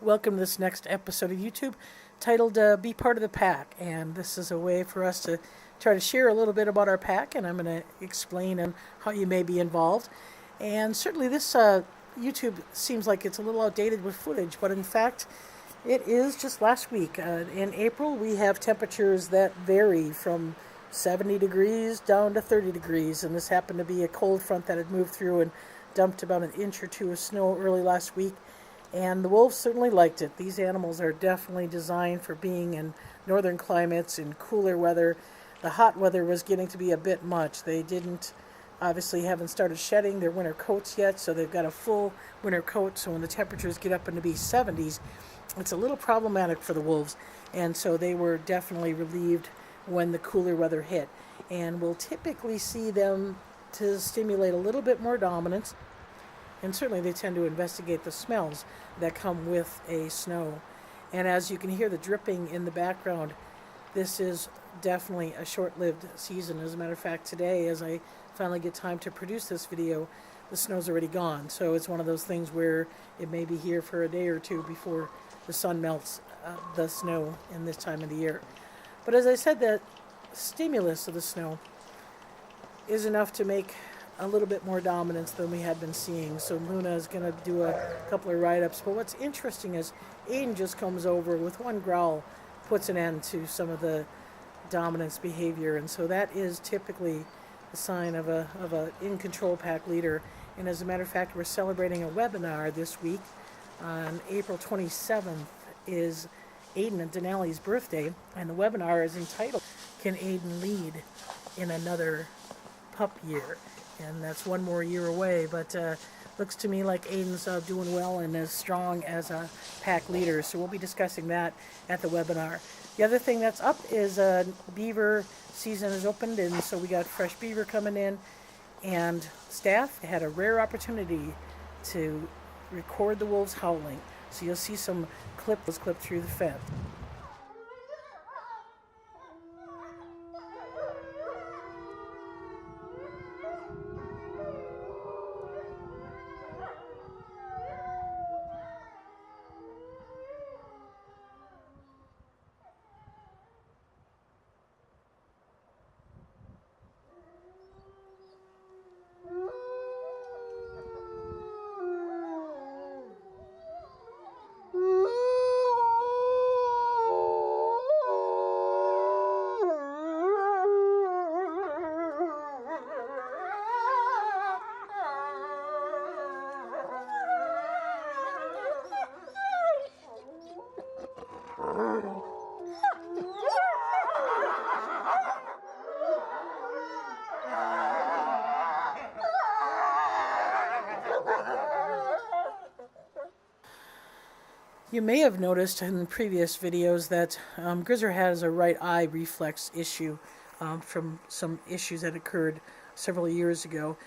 Welcome to this next episode of YouTube titled Be Part of the Pack. And this is a way for us to try to share a little bit about our pack, and I'm going to explain how you may be involved. And certainly this YouTube seems like it's a little outdated with footage, but in fact it is just last week. In April we have temperatures that vary from 70 degrees down to 30 degrees, and this happened to be a cold front that had moved through and dumped about an inch or two of snow early last week. And the wolves certainly liked it. These animals are definitely designed for being in northern climates, in cooler weather. The hot weather was getting to be a bit much. They haven't started shedding their winter coats yet, so they've got a full winter coat. So when the temperatures get up into the 70s, it's a little problematic for the wolves. And so they were definitely relieved when the cooler weather hit. And we'll typically see them to stimulate a little bit more dominance. And certainly they tend to investigate the smells that come with a snow. And as you can hear the dripping in the background, this is definitely a short-lived season. As a matter of fact, today, as I finally get time to produce this video, the snow's already gone. So it's one of those things where it may be here for a day or two before the sun melts the snow in this time of the year. But as I said, the stimulus of the snow is enough to make a little bit more dominance than we had been seeing. So Luna is going to do a couple of write-ups. But what's interesting is Aiden just comes over with one growl, puts an end to some of the dominance behavior. And so that is typically a sign of a in-control pack leader. And as a matter of fact, we're celebrating a webinar this week. On April 27th is Aiden and Denali's birthday. And the webinar is entitled, Can Aiden Lead in Another Pup Year? And that's one more year away, but looks to me like Aiden's doing well and as strong as a pack leader. So we'll be discussing that at the webinar. The other thing that's up is beaver season is opened, and so we got fresh beaver coming in. And staff had a rare opportunity to record the wolves howling. So you'll see some clips clipped through the fence. You may have noticed in the previous videos that Grizzer has a right eye reflex issue from some issues that occurred several years ago.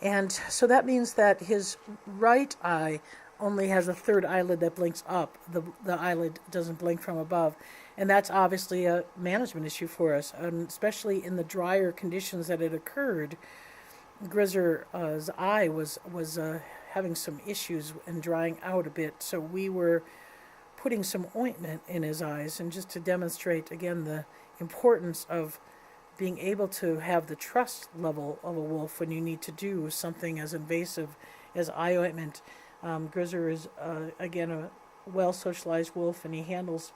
And so that means that his right eye only has a third eyelid that blinks up. The eyelid doesn't blink from above. And that's obviously a management issue for us, especially in the drier conditions that had occurred. Grizzer's eye was having some issues and drying out a bit. So we were putting some ointment in his eyes, and just to demonstrate again the importance of being able to have the trust level of a wolf when you need to do something as invasive as eye ointment. Grizzer is again a well socialized wolf, and he handles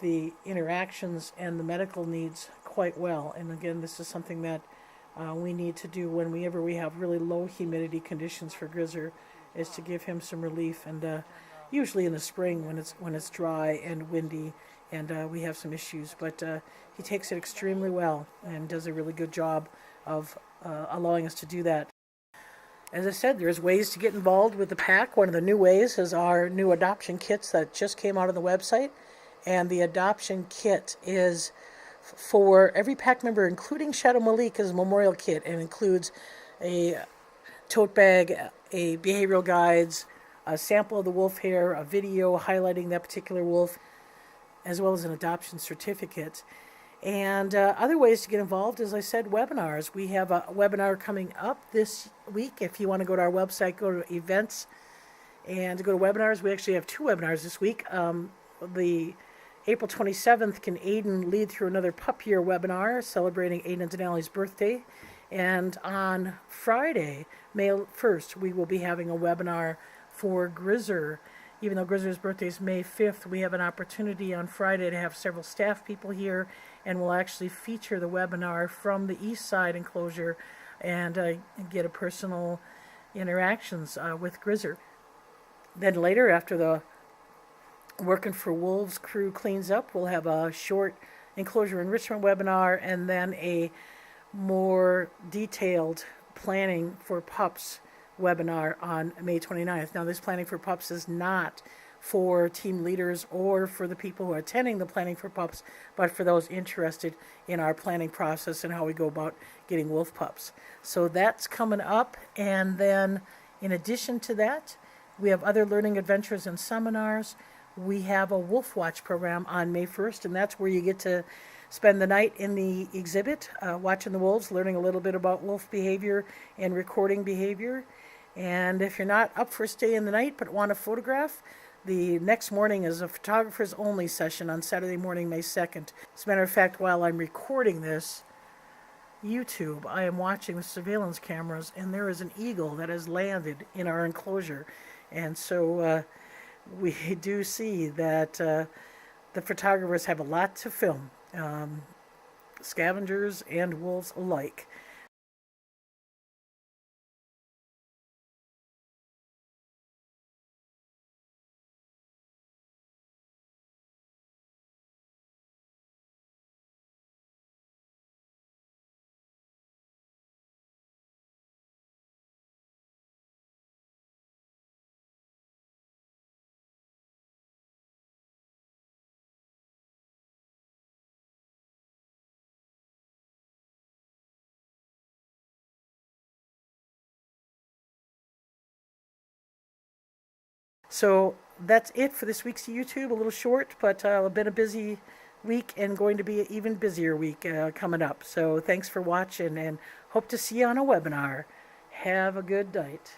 the interactions and the medical needs quite well. And again, this is something that we need to do whenever we have really low humidity conditions for Grizzer, is to give him some relief. And usually in the spring when it's dry and windy and we have some issues, but he takes it extremely well and does a really good job of allowing us to do that. As I said, there's ways to get involved with the pack. One of the new ways is our new adoption kits that just came out on the website, and the adoption kit is for every pack member, including Shadow Malik's memorial kit, and includes a tote bag, a behavioral guides, a sample of the wolf hair, a video highlighting that particular wolf, as well as an adoption certificate. And other ways to get involved, as I said, webinars. We have a webinar coming up this week. If you want to go to our website, go to events, And to go to webinars, we actually have 2 webinars this week. The April 27th, can Aiden lead through another pup year webinar celebrating Aiden and Denali's birthday. And on Friday, May 1st, we will be having a webinar for Grizzer. Even though Grizzer's birthday is May 5th, we have an opportunity on Friday to have several staff people here, and we'll actually feature the webinar from the east side enclosure and get a personal interactions with Grizzer. Then later, after the Working for Wolves crew cleans up, we'll have a short enclosure enrichment webinar and then a more detailed planning for pups webinar on May 29th. Now, this planning for pups is not for team leaders or for the people who are attending the planning for pups, but for those interested in our planning process and how we go about getting wolf pups. So that's coming up. And then in addition to that, we have other learning adventures and seminars. We have a Wolf Watch program on May 1st, and that's where you get to spend the night in the exhibit, watching the wolves, learning a little bit about wolf behavior and recording behavior. And if you're not up for staying the night but want to photograph, the next morning is a photographer's only session on Saturday morning, May 2nd. As a matter of fact, while I'm recording this YouTube, I am watching the surveillance cameras, and there is an eagle that has landed in our enclosure. And so we do see that the photographers have a lot to film, scavengers and wolves alike. So that's it for this week's YouTube. A little short, but been a busy week and going to be an even busier week coming up. So thanks for watching and hope to see you on a webinar. Have a good night.